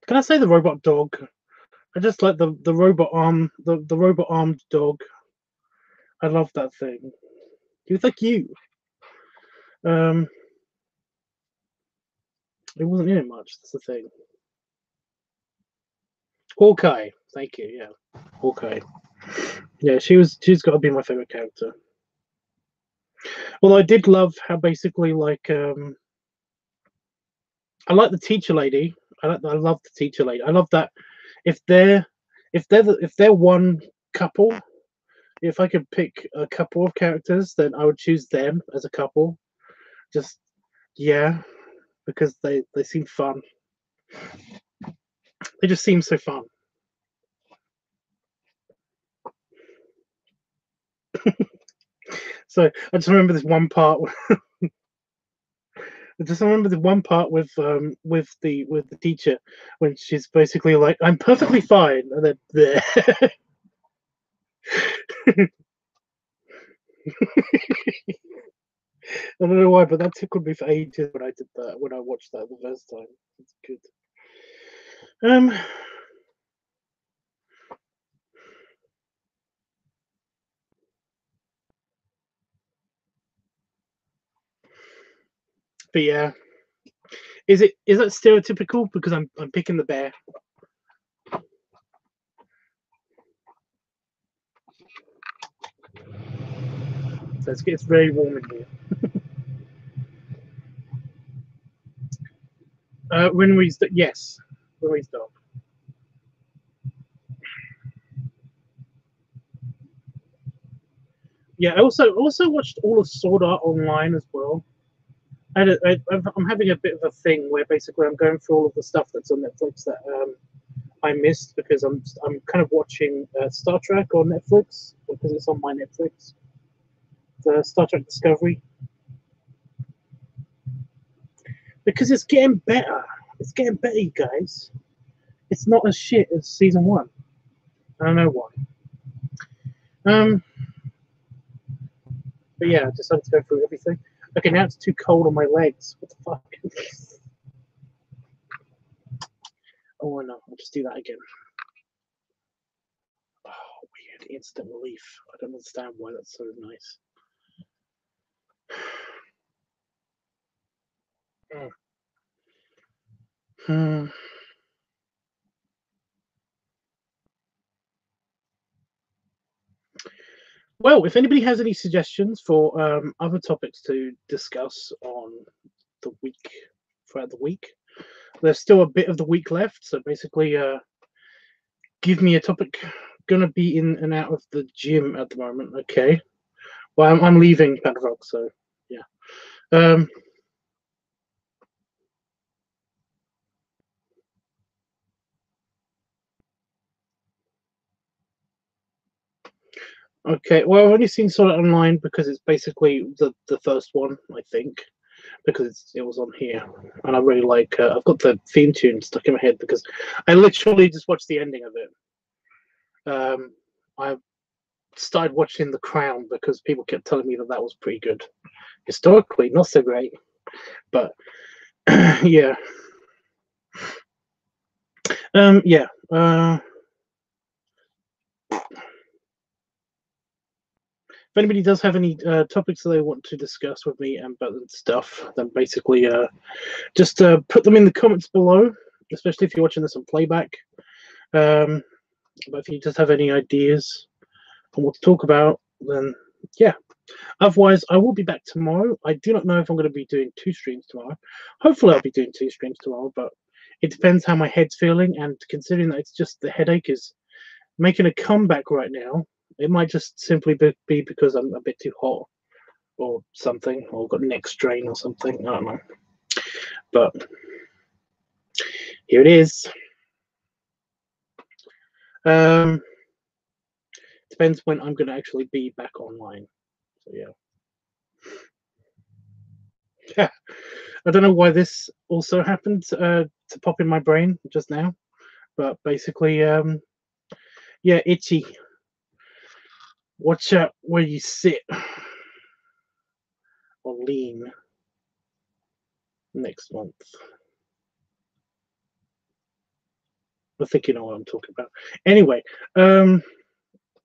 [SPEAKER 1] Can I say the robot dog? I just like the robot arm, the robot armed dog. I love that thing. You think you? Um, it wasn't in it much. That's the thing. Hawkeye. Thank you. Yeah, Hawkeye. Yeah, she's got to be my favorite character. Although I did love how basically like I like the teacher lady. I love the teacher lady. I love that if if they're one couple, if I could pick a couple of characters, then I would choose them as a couple. Just yeah, because they seem fun. They just seem so fun. So I just remember this one part. I just remember the one part with the teacher when she's basically like, "I'm perfectly fine," and then bleh. I don't know why, but that tickled me for ages when I did that. When I watched that the first time, it's good. Um, but yeah, is that stereotypical? Because I'm picking the bear. So it's very warm in here. When we yes, when we stop. Yeah, I also watched all of Sword Art Online as well. I'm having a bit of a thing where basically I'm going through all of the stuff that's on Netflix that I missed because I'm kind of watching Star Trek on Netflix because it's on my Netflix. The Star Trek Discovery, because it's getting better. It's getting better, you guys. It's not as shit as season one. I don't know why. But yeah, I decided to go through everything. Okay, now it's too cold on my legs. What the fuck? Oh no, I'll just do that again. Oh, weird. Instant relief. I don't understand why that's so nice. Hmm. Well, if anybody has any suggestions for other topics to discuss on the week, throughout the week, there's still a bit of the week left. So basically, give me a topic. Gonna be in and out of the gym at the moment. Okay. Well, I'm leaving Padrock, so yeah. Okay. Well, I've only seen Sword Art Online because it's basically the first one, I think, because it was on here, and I really like. I've got the theme tune stuck in my head because I literally just watched the ending of it. I started watching The Crown because people kept telling me that that was pretty good. Historically, not so great, but yeah. Yeah. If anybody does have any topics that they want to discuss with me and stuff, then basically just put them in the comments below, especially if you're watching this on playback. But if you just have any ideas on what to talk about, then yeah. Otherwise, I will be back tomorrow. I do not know if I'm going to be doing 2 streams tomorrow. Hopefully, I'll be doing 2 streams tomorrow, but it depends how my head's feeling. And considering that it's just the headache is making a comeback right now, it might just simply be because I'm a bit too hot or something, or got neck strain or something. I don't know. But here it is. Depends when I'm going to actually be back online. So yeah. Yeah. I don't know why this also happened to pop in my brain just now, but basically, yeah, itchy. Watch out where you sit or lean next month. I think you know what I'm talking about. Anyway,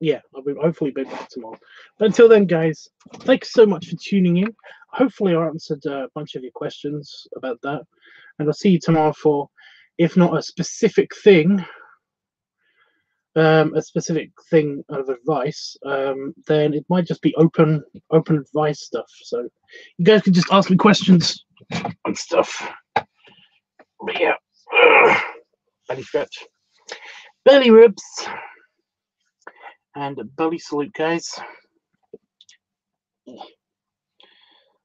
[SPEAKER 1] yeah, I'll be hopefully be back tomorrow. But until then, guys, thanks so much for tuning in. Hopefully, I answered a bunch of your questions about that, and I'll see you tomorrow for, if not a specific thing, of advice, then it might just be open advice stuff. So you guys can just ask me questions and stuff. But yeah, belly stretch, belly ribs, and a belly salute, guys.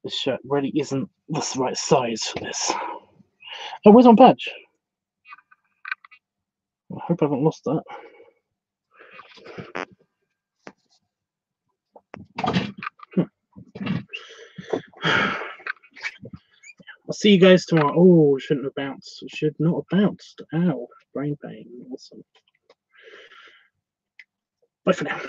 [SPEAKER 1] This shirt really isn't the right size for this. Oh, where's my badge? I hope I haven't lost that. I'll see you guys tomorrow. Oh, shouldn't have bounced. Should not have bounced. Ow, brain pain. Awesome. Bye for now.